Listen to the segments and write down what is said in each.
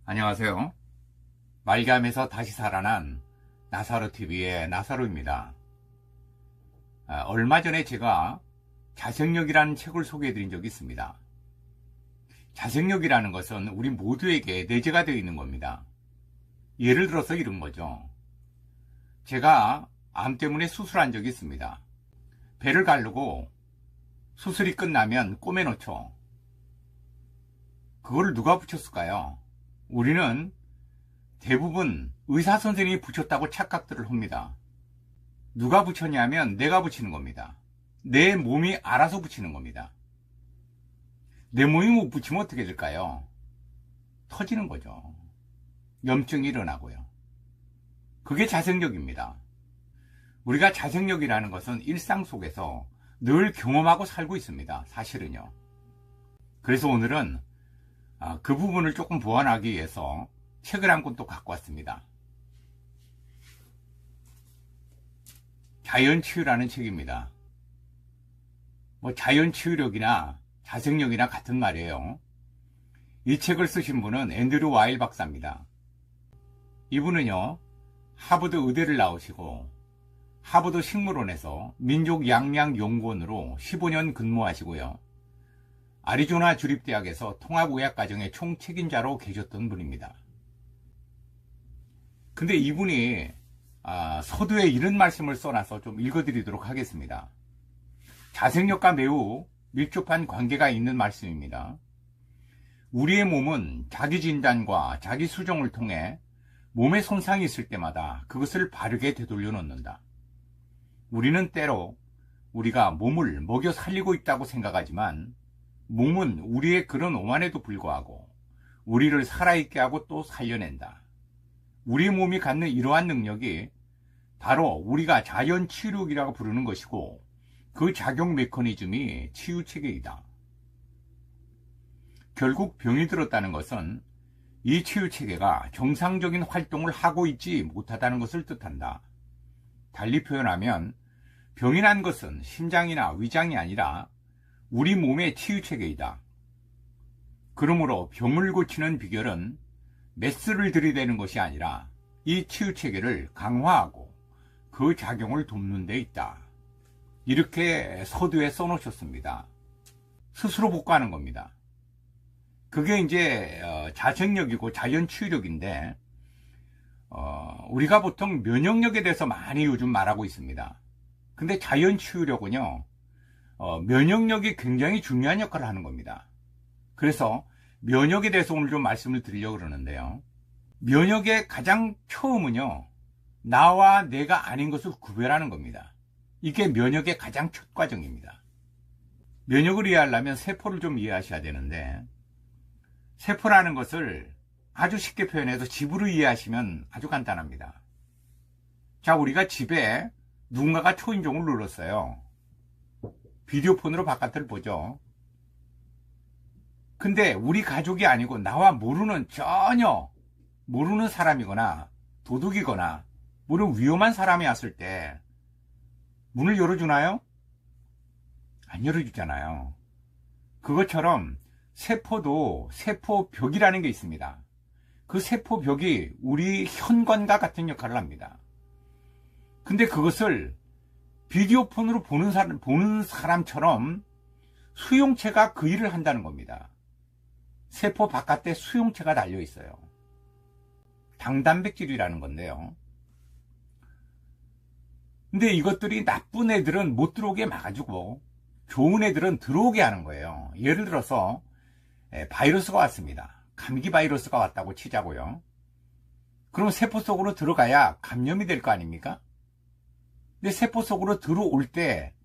안녕하세요. 말기암에서 다시 살아난 나사로TV의 나사로입니다. 얼마 전에 제가 자생력이라는 책을 소개해 드린 적이 있습니다. 자생력이라는 것은 우리 모두에게 내재가 되어 있는 겁니다. 예를 들어서 이런 거죠. 제가 암 때문에 수술한 적이 있습니다. 배를 가르고 수술이 끝나면 꼬매놓죠. 그거를 누가 붙였을까요? 우리는 대부분 의사 선생님이 붙였다고 착각들을 합니다. 누가 붙였냐면 내가 붙이는 겁니다. 내 몸이 알아서 붙이는 겁니다. 내 몸이 못 붙이면 어떻게 될까요? 터지는 거죠. 염증이 일어나고요. 그게 자생력입니다. 우리가 자생력이라는 것은 일상 속에서 늘 경험하고 살고 있습니다. 사실은요. 그래서 오늘은 그 부분을 조금 보완하기 위해서 책을 한 권 또 갖고 왔습니다. 자연치유라는 책입니다. 자연치유력이나 자생력이나 같은 말이에요. 이 책을 쓰신 분은 앤드류 와일 박사입니다. 이분은요, 하버드 의대를 나오시고 하버드 식물원에서 민족양양연구원으로 15년 근무하시고요. 아리조나 주립대학에서 통합의학과정의 총책임자로 계셨던 분입니다. 근데 이분이 서두에 이런 말씀을 써놔서 좀 읽어드리도록 하겠습니다. 자생력과 매우 밀접한 관계가 있는 말씀입니다. 우리의 몸은 자기 진단과 자기 수정을 통해 몸에 손상이 있을 때마다 그것을 바르게 되돌려 놓는다. 우리는 때로 우리가 몸을 먹여 살리고 있다고 생각하지만 몸은 우리의 그런 오만에도 불구하고 우리를 살아있게 하고 또 살려낸다. 우리 몸이 갖는 이러한 능력이 바로 우리가 자연치유력이라고 부르는 것이고 그 작용 메커니즘이 치유체계이다. 결국 병이 들었다는 것은 이 치유체계가 정상적인 활동을 하고 있지 못하다는 것을 뜻한다. 달리 표현하면 병이 난 것은 심장이나 위장이 아니라 우리 몸의 치유체계이다. 그러므로 병을 고치는 비결은 메스를 들이대는 것이 아니라 이 치유체계를 강화하고 그 작용을 돕는 데 있다. 이렇게 서두에 써놓으셨습니다. 스스로 복구하는 겁니다. 그게 이제 자생력이고 자연치유력인데 우리가 보통 면역력에 대해서 많이 요즘 말하고 있습니다. 근데 자연치유력은요, 면역력이 굉장히 중요한 역할을 하는 겁니다. 그래서 면역에 대해서 오늘 좀 말씀을 드리려고 그러는데요. 면역의 가장 처음은요, 나와 내가 아닌 것을 구별하는 겁니다. 이게 면역의 가장 첫 과정입니다. 면역을 이해하려면 세포를 좀 이해하셔야 되는데, 세포라는 것을 아주 쉽게 표현해서 집으로 이해하시면 아주 간단합니다. 자, 우리가 집에 누군가가 초인종을 눌렀어요. 비디오폰으로 바깥을 보죠. 근데 우리 가족이 아니고 나와 전혀 모르는 사람이거나 도둑이거나 모르는 위험한 사람이 왔을 때 문을 열어주나요? 안 열어주잖아요. 그것처럼 세포도 세포벽이라는 게 있습니다. 그 세포벽이 우리 현관과 같은 역할을 합니다. 근데 그것을 비디오폰으로 보는 사람처럼 수용체가 그 일을 한다는 겁니다. 세포 바깥에 수용체가 달려 있어요. 당단백질이라는 건데요. 근데 이것들이 나쁜 애들은 못 들어오게 막아주고 좋은 애들은 들어오게 하는 거예요. 예를 들어서 바이러스가 왔습니다. 감기 바이러스가 왔다고 치자고요. 그럼 세포 속으로 들어가야 감염이 될 거 아닙니까? 근데 세포 속으로 들어올 때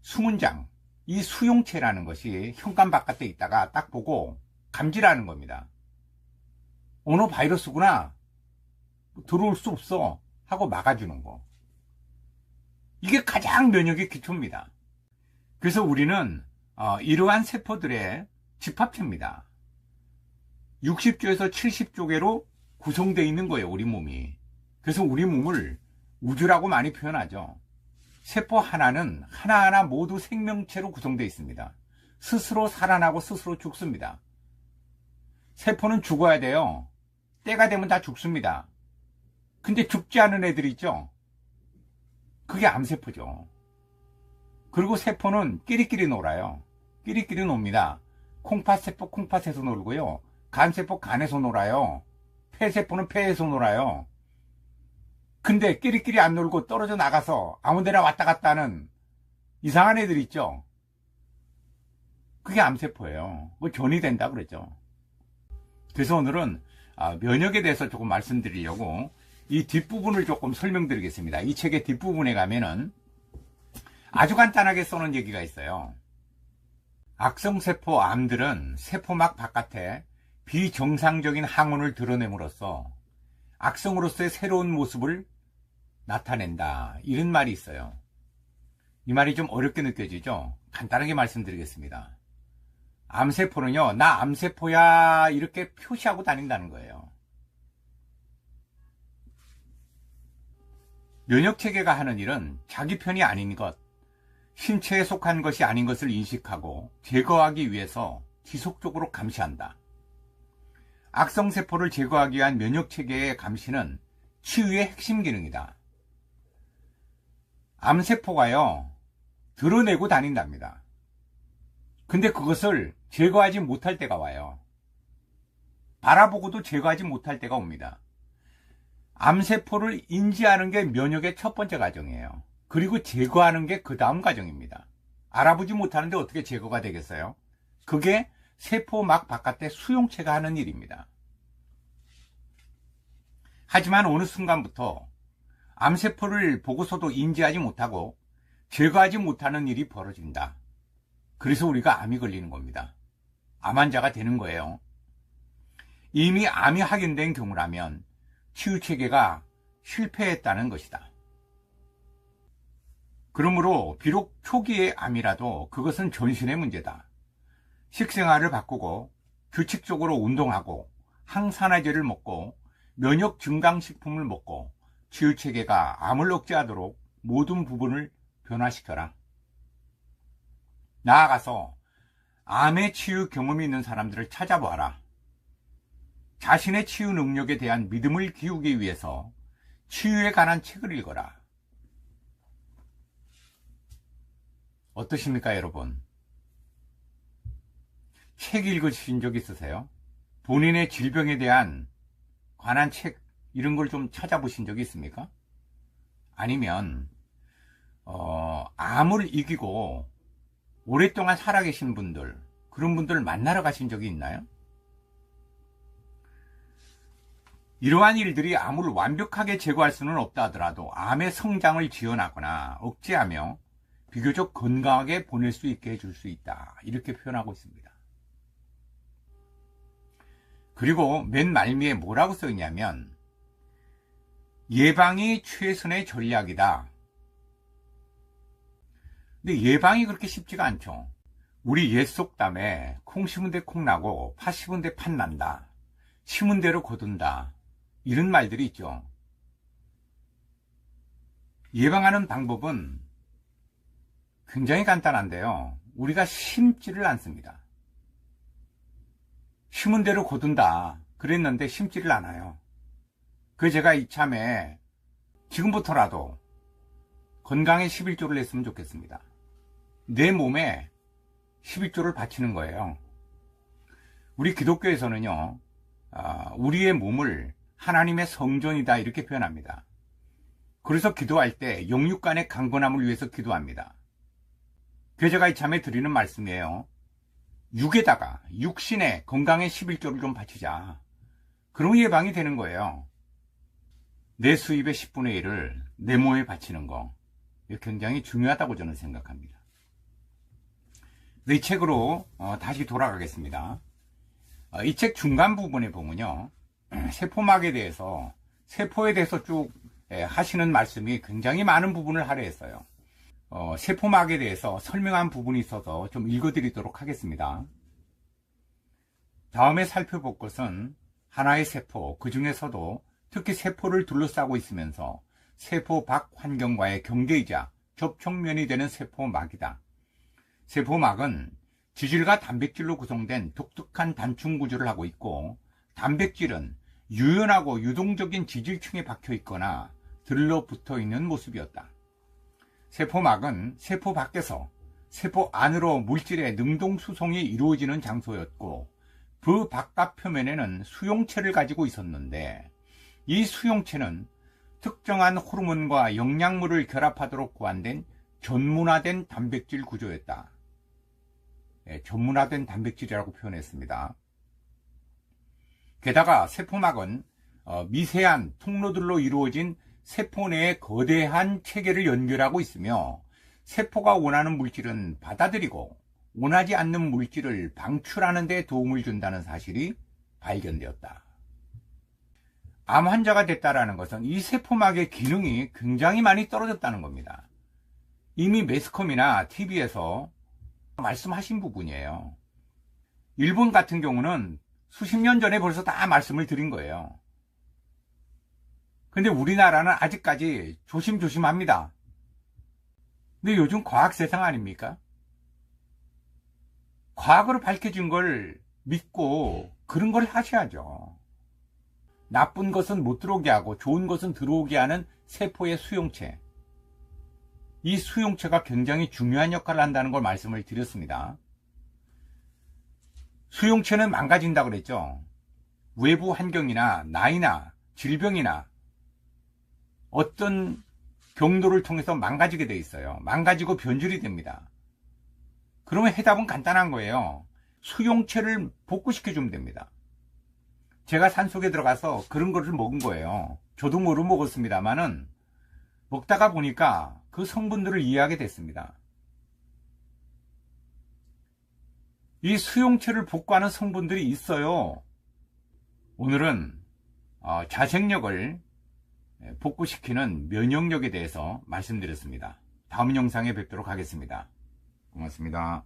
수문장, 이 수용체라는 것이 현관 바깥에 있다가 딱 보고 감지라는 겁니다. 너 바이러스구나. 들어올 수 없어. 하고 막아주는 거. 이게 가장 면역의 기초입니다. 그래서 우리는 이러한 세포들의 집합체입니다. 60조에서 70조 개로 구성되어 있는 거예요, 우리 몸이. 그래서 우리 몸을 우주라고 많이 표현하죠. 세포 하나는 하나하나 모두 생명체로 구성되어 있습니다. 스스로 살아나고 스스로 죽습니다. 세포는 죽어야 돼요. 때가 되면 다 죽습니다. 근데 죽지 않은 애들 있죠? 그게 암세포죠. 그리고 세포는 끼리끼리 놀아요. 끼리끼리 놉니다. 콩팥세포 콩팥에서 놀고요. 간세포 간에서 놀아요. 폐세포는 폐에서 놀아요. 근데 끼리끼리 안 놀고 떨어져 나가서 아무데나 왔다 갔다 하는 이상한 애들 있죠? 그게 암세포예요. 뭐 견이 된다 그랬죠. 그래서 오늘은 면역에 대해서 조금 말씀드리려고 이 뒷부분을 조금 설명드리겠습니다. 이 책의 뒷부분에 가면은 아주 간단하게 써놓은 얘기가 있어요. 악성세포 암들은 세포막 바깥에 비정상적인 항원을 드러냄으로써 악성으로서의 새로운 모습을 나타낸다. 이런 말이 있어요. 이 말이 좀 어렵게 느껴지죠? 간단하게 말씀드리겠습니다. 암세포는요, 나 암세포야 이렇게 표시하고 다닌다는 거예요. 면역체계가 하는 일은 자기 편이 아닌 것, 신체에 속한 것이 아닌 것을 인식하고 제거하기 위해서 지속적으로 감시한다. 악성세포를 제거하기 위한 면역체계의 감시는 치유의 핵심 기능이다. 암세포가요, 드러내고 다닌답니다. 근데 그것을 제거하지 못할 때가 와요. 바라보고도 제거하지 못할 때가 옵니다. 암세포를 인지하는 게 면역의 첫 번째 과정이에요. 그리고 제거하는 게 그 다음 과정입니다. 알아보지 못하는데 어떻게 제거가 되겠어요? 그게 세포막 바깥의 수용체가 하는 일입니다. 하지만 어느 순간부터 암세포를 보고서도 인지하지 못하고 제거하지 못하는 일이 벌어진다. 그래서 우리가 암이 걸리는 겁니다. 암 환자가 되는 거예요. 이미 암이 확인된 경우라면 치유체계가 실패했다는 것이다. 그러므로 비록 초기의 암이라도 그것은 전신의 문제다. 식생활을 바꾸고 규칙적으로 운동하고 항산화제를 먹고 면역 증강식품을 먹고 치유체계가 암을 억제하도록 모든 부분을 변화시켜라. 나아가서 암의 치유 경험이 있는 사람들을 찾아보아라. 자신의 치유 능력에 대한 믿음을 키우기 위해서 치유에 관한 책을 읽어라. 어떠십니까, 여러분? 책 읽으신 적 있으세요? 본인의 질병에 대한 관한 책, 이런 걸 좀 찾아보신 적이 있습니까? 아니면 암을 이기고 오랫동안 살아계신 분들, 그런 분들 만나러 가신 적이 있나요? 이러한 일들이 암을 완벽하게 제거할 수는 없다 하더라도 암의 성장을 지원하거나 억제하며 비교적 건강하게 보낼 수 있게 해줄 수 있다. 이렇게 표현하고 있습니다. 그리고 맨 말미에 뭐라고 써있냐면 예방이 최선의 전략이다. 근데 예방이 그렇게 쉽지가 않죠. 우리 옛 속담에 콩 심은 데 콩 나고 팥 심은 데 팥 난다. 심은 대로 거둔다. 이런 말들이 있죠. 예방하는 방법은 굉장히 간단한데요. 우리가 심지를 않습니다. 심은 대로 거둔다 그랬는데 심지를 않아요. 그래서 제가 이참에 지금부터라도 건강에 11조를 냈으면 좋겠습니다. 내 몸에 11조를 바치는 거예요. 우리 기독교에서는요, 우리의 몸을 하나님의 성전이다 이렇게 표현합니다. 그래서 기도할 때 영육간의 강건함을 위해서 기도합니다. 그래서 제가 이참에 드리는 말씀이에요. 육에다가 육신의 건강의 11조를 좀 바치자. 그럼 예방이 되는 거예요. 내 수입의 10분의 1을 내 몸에 바치는 거 굉장히 중요하다고 저는 생각합니다. 이 책으로 다시 돌아가겠습니다. 이 책 중간 부분에 보면요, 세포막에 대해서, 세포에 대해서 쭉 하시는 말씀이 굉장히 많은 부분을 할애했어요. 세포막에 대해서 설명한 부분이 있어서 좀 읽어드리도록 하겠습니다. 다음에 살펴볼 것은 하나의 세포, 그 중에서도 특히 세포를 둘러싸고 있으면서 세포 밖 환경과의 경계이자 접촉면이 되는 세포막이다. 세포막은 지질과 단백질로 구성된 독특한 단층 구조를 하고 있고, 단백질은 유연하고 유동적인 지질층에 박혀 있거나 들러붙어 있는 모습이었다. 세포막은 세포 밖에서 세포 안으로 물질의 능동 수송이 이루어지는 장소였고, 그 바깥 표면에는 수용체를 가지고 있었는데, 이 수용체는 특정한 호르몬과 영양물을 결합하도록 구안된 전문화된 단백질 구조였다. 전문화된 단백질이라고 표현했습니다. 게다가 세포막은 미세한 통로들로 이루어진 세포 내의 거대한 체계를 연결하고 있으며, 세포가 원하는 물질은 받아들이고 원하지 않는 물질을 방출하는 데 도움을 준다는 사실이 발견되었다. 암 환자가 됐다는 것은 이 세포막의 기능이 굉장히 많이 떨어졌다는 겁니다. 이미 매스컴이나 TV에서 말씀하신 부분이에요. 일본 같은 경우는 수십 년 전에 벌써 다 말씀을 드린 거예요. 근데 우리나라는 아직까지 조심조심합니다. 근데 요즘 과학 세상 아닙니까? 과학으로 밝혀진 걸 믿고 그런 걸 하셔야죠. 나쁜 것은 못 들어오게 하고 좋은 것은 들어오게 하는 세포의 수용체. 이 수용체가 굉장히 중요한 역할을 한다는 걸 말씀을 드렸습니다. 수용체는 망가진다고 그랬죠. 외부 환경이나 나이나 질병이나 어떤 경로를 통해서 망가지게 돼 있어요. 망가지고 변질이 됩니다. 그러면 해답은 간단한 거예요. 수용체를 복구시켜주면 됩니다. 제가 산속에 들어가서 그런 거를 먹은 거예요. 저도 모르고 먹었습니다만은 먹다가 보니까 그 성분들을 이해하게 됐습니다. 이 수용체를 복구하는 성분들이 있어요. 오늘은 자생력을 복구시키는 면역력에 대해서 말씀드렸습니다. 다음 영상에 뵙도록 하겠습니다. 고맙습니다.